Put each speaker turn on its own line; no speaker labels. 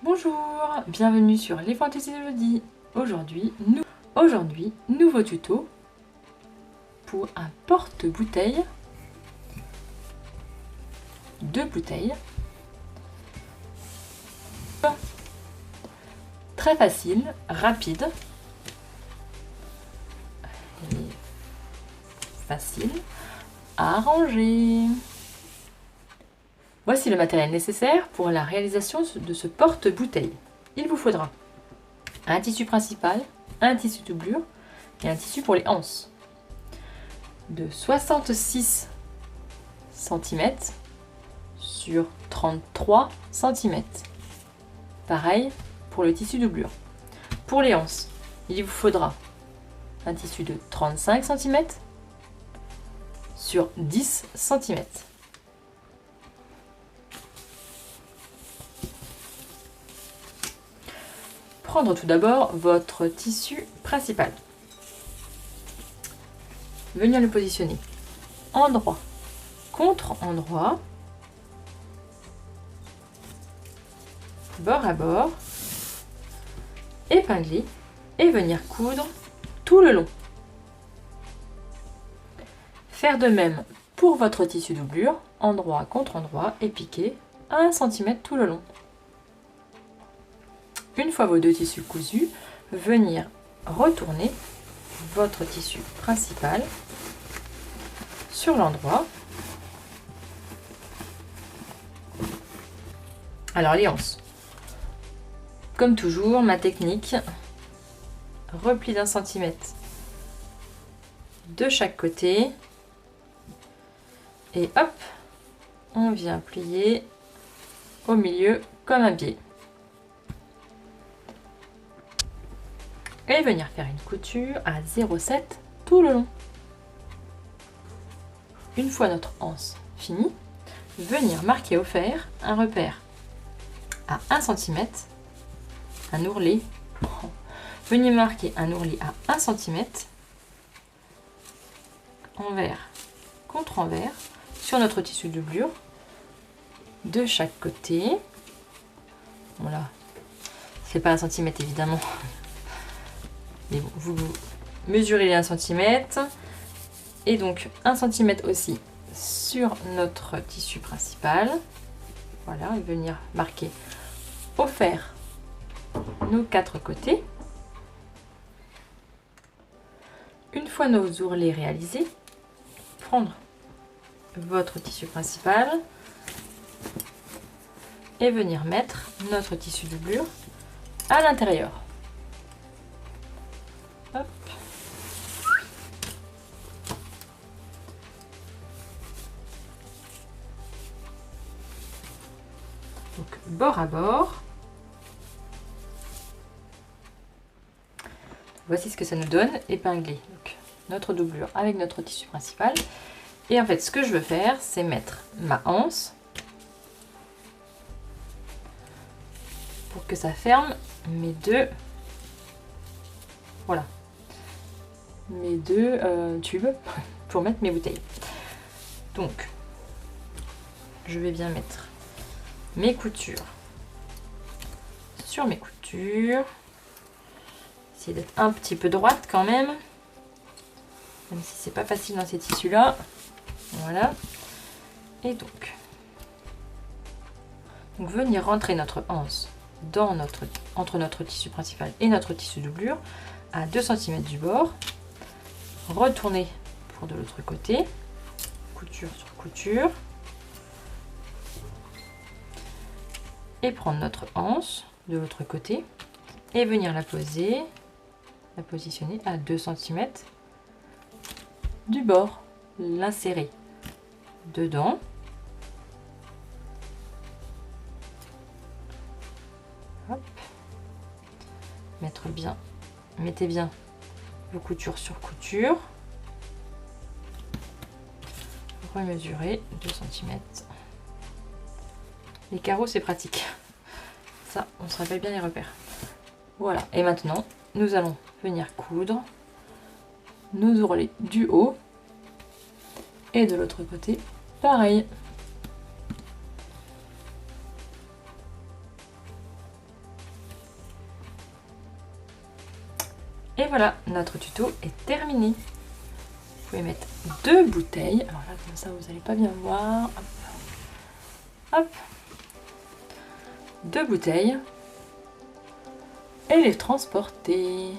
Bonjour, bienvenue sur Les Fantaisies d'Elodie. Aujourd'hui, nouveau tuto pour un porte-bouteille, 2 bouteilles. Très facile, rapide et facile à ranger. Voici le matériel nécessaire pour la réalisation de ce porte-bouteille. Il vous faudra un tissu principal, un tissu doublure et un tissu pour les anses de 66 cm sur 33 cm. Pareil pour le tissu doublure. Pour les anses, il vous faudra un tissu de 35 cm sur 10 cm. Prendre tout d'abord votre tissu principal. Venir le positionner endroit contre endroit, bord à bord, épingler et venir coudre tout le long. Faire de même pour votre tissu doublure, endroit contre endroit et piquer à 1 cm tout le long. Une fois vos deux tissus cousus, venir retourner votre tissu principal sur l'endroit. Alors les anses. Comme toujours, ma technique, repli d'1 centimètre de chaque côté. Et hop, on vient plier au milieu comme un pied. Et venir faire une couture à 0,7 tout le long. Une fois notre anse finie, venir marquer au fer un repère à 1 cm, un ourlet. Venir marquer un ourlet à 1 cm, envers contre envers, sur notre tissu doublure, de chaque côté. Bon là, c'est pas 1 cm évidemment. Mais bon, vous mesurez les 1 cm et donc 1 cm aussi sur notre tissu principal. Voilà, et venir marquer au fer nos 4 côtés. Une fois nos ourlets réalisés, prendre votre tissu principal et venir mettre notre tissu doublure à l'intérieur. Hop. Donc bord à bord. Voici ce que ça nous donne, épinglé. Donc, notre doublure avec notre tissu principal. Et en fait, ce que je veux faire, c'est mettre ma anse pour que ça ferme mes deux, voilà, mes deux tubes pour mettre mes bouteilles. Donc, je vais bien mettre mes coutures sur mes coutures. Essayer d'être un petit peu droite quand même si c'est pas facile dans ces tissus là. Voilà. Et donc venir rentrer notre anse dans entre notre tissu principal et notre tissu doublure à 2 cm du bord, retourner pour de l'autre côté, couture sur couture, et prendre notre anse de l'autre côté et venir la positionner à 2 cm du bord, l'insérer dedans. Hop. Mettez bien vos coutures sur couture. Remesurez 2 cm. Les carreaux, c'est pratique. Ça, on se rappelle bien les repères. Voilà. Et maintenant, nous allons venir coudre nos ourlets du haut et de l'autre côté, pareil. Et voilà, notre tuto est terminé. Vous pouvez mettre 2 bouteilles. Alors là, comme ça, vous n'allez pas bien voir. Hop. Hop. 2 bouteilles. Et les transporter.